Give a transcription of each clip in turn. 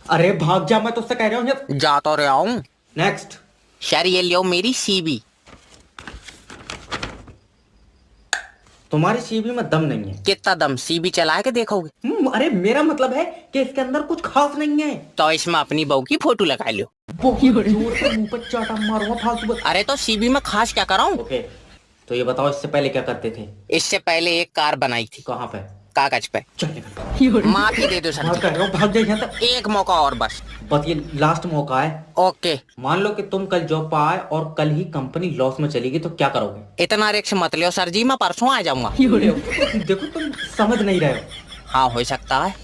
अरे भाग जा, मैं तुझसे कह रहा हूँ। जा तो रहा हूँ। नेक्स्ट। सर ये लियो मेरी सीबी। तुम्हारी सीबी में दम नहीं है। कितना दम, सीबी चला के देखोगे? अरे मेरा मतलब है कि इसके अंदर कुछ खास नहीं है। तो इसमें अपनी बहू की फोटो लगा लो। बहुत जोर से मुंह पर चाटा मारूंगा फालतू। अरे तो सीबी में खास क्या कराऊं? ओके, तो ये बताओ इससे पहले क्या करते थे? इससे पहले एक कार बनाई थी। कहाँ पे? कागज पे। चल निकल। माफी दे दो सर मैं जी। कह रहा हूँ भाग जा यहाँ से। एक मौका और बस। बस ये लास्ट मौका है। ओके। मान लो कि तुम कल जॉब पर आए और कल ही कंपनी लॉस में चली गई, तो क्या करोगे? इतना रिस्क मत लियो सर जी, मैं परसों आ जाऊंगा। देखो तुम समझ नहीं रहे हो। हाँ हो सकता है।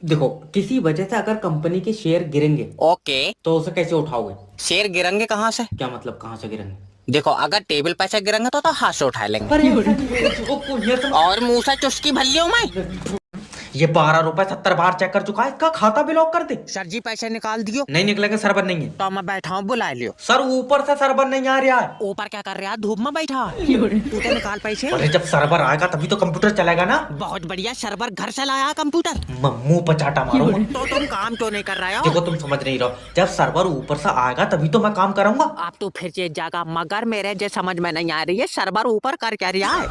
देखो, किसी वजह से अगर कंपनी के शेयर गिरेंगे ओके। तो उसे कैसे उठाओगे? शेर गिरेंगे कहाँ से? क्या मतलब कहाँ से गिरेंगे? देखो अगर टेबल पे से गिरेंगे तो हाथ से उठा लेंगे। अरे ऐसा नहीं है, ये तो और मुंह से चुस्की भल्लियो मैं। ये 12 रुपए 70 बार चेक कर चुका है, इसका खाता ब्लॉक कर दे। सर जी पैसे निकाल दियो। नहीं निकलेगा, सर्वर नहीं है। तो मैं बैठा हूँ, बुला लियो। सर ऊपर से सर्वर नहीं आ रहा है। ऊपर क्या कर रहा है? धूप में बैठा। तू तो निकाल पैसे। अरे जब सर्वर आएगा तभी तो कंप्यूटर चलेगा ना। बहुत बढ़िया, सर्वर घर से लाया कंप्यूटर। मुंह पर चाटा मारूंगा। तो तुम काम क्यों नहीं कर रहे हो? देखो तुम समझ नहीं रहो, जब सर्वर ऊपर से आएगा तभी तो मैं काम करूंगा। आप तो फिर ये जागा, मगर मेरे जो समझ में नहीं आ रही है, सर्वर ऊपर कर क्या रहा है?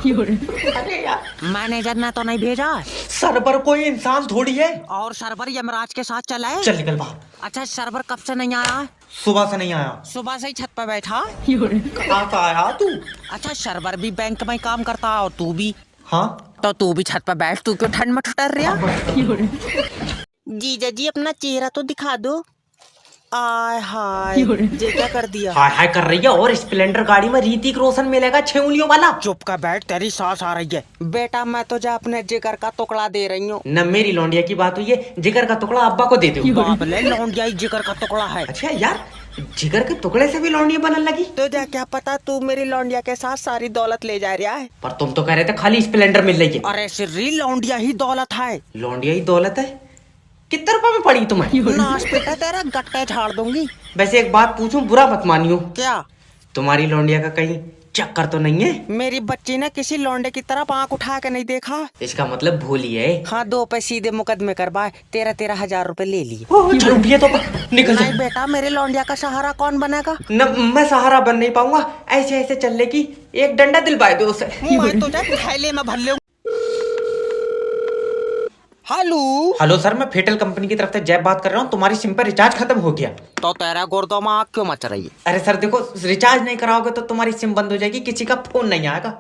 अरे यार, मैनेजर ने तो नहीं भेजा। सर्वर कोई इंसान थोड़ी है। और सर्वर यमराज के साथ चला है। चल निकल बाहर। अच्छा सर्वर कब से नहीं आया है? सुबह से नहीं आया। सुबह से ही छत पर बैठा। कहाँ से आया तू? अच्छा सर्वर भी बैंक में काम करता है और तू भी? हाँ तो तू भी छत पर बैठ, तू क्यों ठंड में ठुटर रहा? जीजा जी अपना चेहरा तो दिखा दो। आय हाय, ये क्या कर दिया? हाय हाय कर रही है। और स्प्लेंडर गाड़ी में ऋतिक रोशन मिलेगा 6 उंगलियों वाला। चुप का बैठ, तेरी सांस आ रही है। बेटा मैं तुझे अपने जिगर का टुकड़ा दे रही हूँ। न मेरी लौंडिया की बात हुई है, जिगर का टुकड़ा अब्बा को दे दो। बाप ले, लौंडिया ही जिगर का टुकड़ा है। अच्छा यार, जिगर के टुकड़े से भी लौंडिया बनने लगी। तुझे क्या पता, तू मेरी लौंडिया के साथ सारी दौलत ले जा रहा है। पर तुम तो कह रहे थे खाली स्प्लेंडर मिल रही है। अरे सिर्री लौंडिया ही दौलत है। लौंडिया ही दौलत है? कितने रुपए में पड़ी तुम्हें? नाश बेटा तेरा गट्टे झाड़ दूंगी। वैसे एक बात पूछूं, बुरा मत मानियो। क्या? तुम्हारी लौंडिया का कहीं चक्कर तो नहीं है? मेरी बच्ची ने किसी लौंडे की तरफ आंख उठा के नहीं देखा। इसका मतलब भूली है। हाँ 2 पे सीधे मुकदमे करवाए, 13,000 रुपए ले लिए। चल उठिए तो निकल नहीं जा। बेटा, मेरे लौंडिया का सहारा कौन बनेगा? न मैं सहारा बन नहीं पाऊंगा। ऐसे ऐसे चलने की एक डंडा दिलवाए दो उसे। मैं तुझे थैले में भर लूं। हेलो। हेलो सर, मैं फेटल कंपनी की तरफ से जैब बात कर रहा हूँ। तुम्हारी सिम पर रिचार्ज खत्म हो गया। तो तेरा गुर्दों में आग क्यों मच रही है? अरे सर देखो, रिचार्ज नहीं कराओगे तो तुम्हारी सिम बंद हो जाएगी, किसी का फोन नहीं आएगा।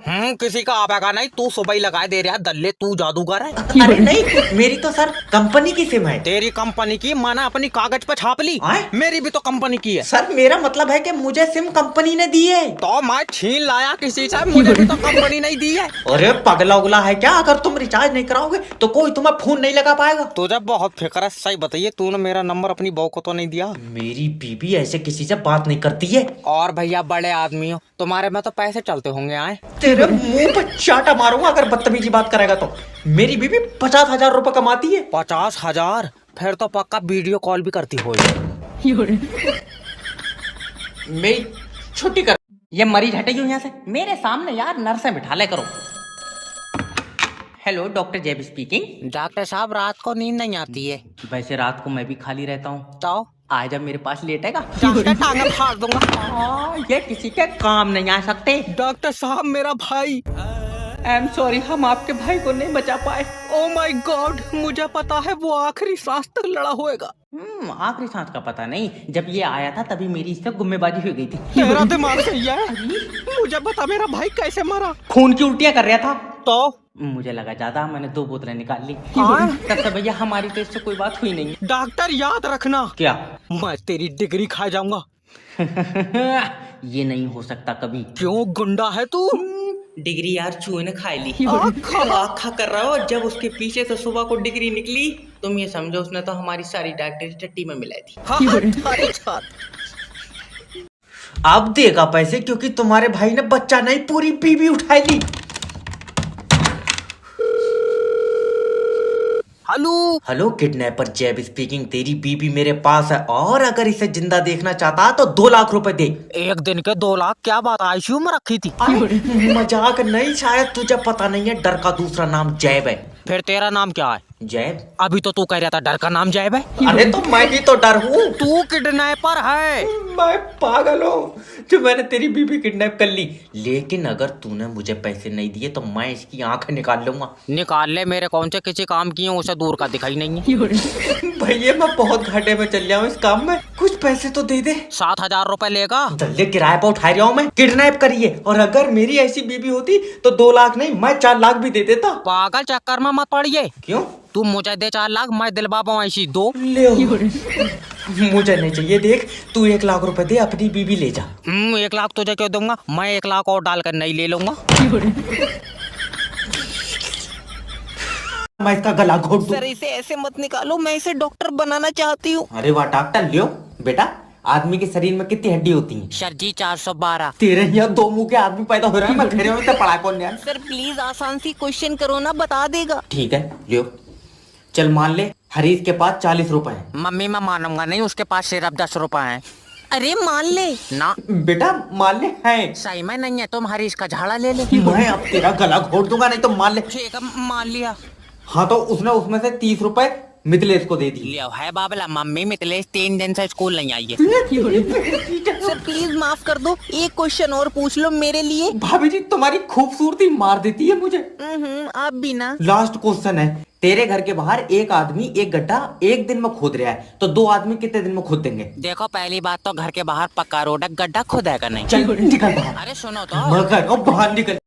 किसी का आवेगा नहीं, तू सुबह ही लगा दे रहा दल्ले, तू जादूगर है। अरे नहीं, मेरी तो सर कंपनी की सिम है। तेरी कंपनी की? मैंने अपनी कागज पे छाप ली। मेरी भी तो कंपनी की है। सर मेरा मतलब है कि मुझे सिम कंपनी ने दी है। तो मैं छीन लाया किसी से, मुझे भी तो कंपनी नहीं दी है। अरे पगला उगला है क्या? अगर तुम रिचार्ज नहीं कराओगे तो कोई तुम्हें फोन नहीं लगा पाएगा। तुझे बहुत फिक्र है। सही बताइए, तूने मेरा नंबर अपनी बहू को तो नहीं दिया? मेरी बीबी ऐसे किसी से बात नहीं करती है। और भैया बड़े आदमी हो, तुम्हारे में तो पैसे चलते होंगे। आए तेरे मुंह पर चाटा मारूंगा अगर बदतमीजी बात करेगा तो। मेरी बीबी 50,000 रुपए कमाती है। 50,000? फिर तो पक्का वीडियो कॉल भी करती होगी। मेरी छुट्टी कर। ये मरीज हटेगी यहाँ से मेरे सामने यार, नर्स बिठा ले करो। हेलो डॉक्टर जैब स्पीकिंग। डॉक्टर साहब रात को नींद नहीं आती है। वैसे रात को मैं भी खाली रहता हूँ, तो आज जब मेरे पास लेटेगा टांग फाड़ दूंगा। ये किसी के काम नहीं आ सकते। डॉक्टर साहब मेरा भाई। आई एम सॉरी, हम आपके भाई को नहीं बचा पाए। ओ माय गॉड, मुझे पता है वो आखिरी सांस तक लड़ा होएगा। आखिरी सांस का पता नहीं, जब ये आया था तभी मेरी इससे गुम्मेबाजी हो गई थी। तेरा दिमाग सही है। मुझे बता मेरा भाई कैसे मरा? खून की उल्टियां कर रहा था तो मुझे लगा ज्यादा, मैंने 2 बोतलें निकाल ली। हाँ? तब से भैया हमारी तो इससे कोई बात हुई नहीं। डॉक्टर याद रखना, क्या? मैं तेरी डिग्री खा जाऊंगा। ये नहीं हो सकता कभी। क्यों, गुंडा है तू? डिग्री यार चूहे ने खा ली। आखा कर रहा हो, जब उसके पीछे से सुबह को डिग्री निकली, तुम ये समझो उसने तो हमारी सारी डॉक्टरी टट्टी में मिलाई थी। अब देगा पैसे, क्योंकि तुम्हारे भाई ने बच्चा नहीं पूरी बीबी उठाई ली। हेलो। हेलो किडनैपर जैब स्पीकिंग। तेरी बीबी मेरे पास है और अगर इसे जिंदा देखना चाहता तो 2 लाख रुपए दे। एक दिन के 2 लाख? क्या बात, आईसीयू में रखी थी? मजाक नहीं, शायद तुझे पता नहीं है, डर का दूसरा नाम जैब है। फिर तेरा नाम क्या है? जैब? अभी तो तू कह रहा था डर का नाम जैब है। अरे तो मैं भी तो डर हूँ। तू किडनैपर है। मैं पागल हूँ जो मैंने तेरी बीबी किडनैप कर ली। लेकिन अगर तूने मुझे पैसे नहीं दिए तो मैं इसकी आंखें निकाल लूंगा। निकाल ले, मेरे कौन से किसी काम की है, उसे दूर का दिखाई नहीं है। भैया मैं बहुत घाटे में चल जाऊँ इस काम में, कुछ पैसे तो दे दे। 7,000 रुपए लेगा। जल्दी किराए पर उठा रहा हूँ मैं, किडनैप करिए। और अगर मेरी ऐसी बीबी होती तो 2 लाख नहीं मैं 4 लाख भी दे देता। पागल चक्कर में मत पड़िए। क्यों? तू मुझे दे 4 लाख, मैं दिलवा पाऊँ ऐसी 2। ले मुझे नहीं चाहिए। देख तू 1 लाख रुपए दे, अपनी बीबी ले जा। 1 लाख तुझे क्यों दूंगा, मैं 1 लाख और डालकर नहीं ले लूंगा। मैं इसका गला घोट दूं। सर इसे ऐसे मत निकालो, मैं इसे डॉक्टर बनाना चाहती हूँ। अरे वाह डॉक्टर, लियो बेटा। आदमी के शरीर में कितनी हड्डी होती है? सर जी 412। तेरे यहाँ 2 मुंह के आदमी पैदा हो रहे हैं। मैं घेरे में से पढ़ा कौन यार? सर प्लीज आसान सी क्वेश्चन करो ना, बता देगा। ठीक है लियो। चल मान ले हरीश के पास 40 रुपए हैं। मम्मी मैं मानूंगा नहीं, उसके पास सिर्फ 10 रुपए हैं। अरे मान ले ना। बेटा मान ले है। सही में नहीं है, तुम हरीश का झाड़ा ले ले। मैं अब तेरा गला घोट दूंगा, नहीं तो मान ले। ठीक है मान लिया। हाँ तो उसने उसमें से 30 रुपए मिथिलेश को दे दी। लिया है बाबला, मम्मी मिथिलेश 3 दिन से स्कूल नहीं आई है। सर प्लीज माफ कर दो, एक क्वेश्चन और पूछ लो मेरे लिए। भाभी जी तुम्हारी खूबसूरती मार देती है मुझे। आप भी ना। लास्ट क्वेश्चन है, तेरे घर के बाहर एक आदमी एक गड्ढा 1 दिन में खोद रहा है, तो 2 आदमी कितने दिन में खोद देंगे? देखो पहली बात तो घर के बाहर पक्का रोड है, गड्ढा खुद है का नहीं। चल निकल बाहर। अरे सुनो तो। मगर बाहर निकल।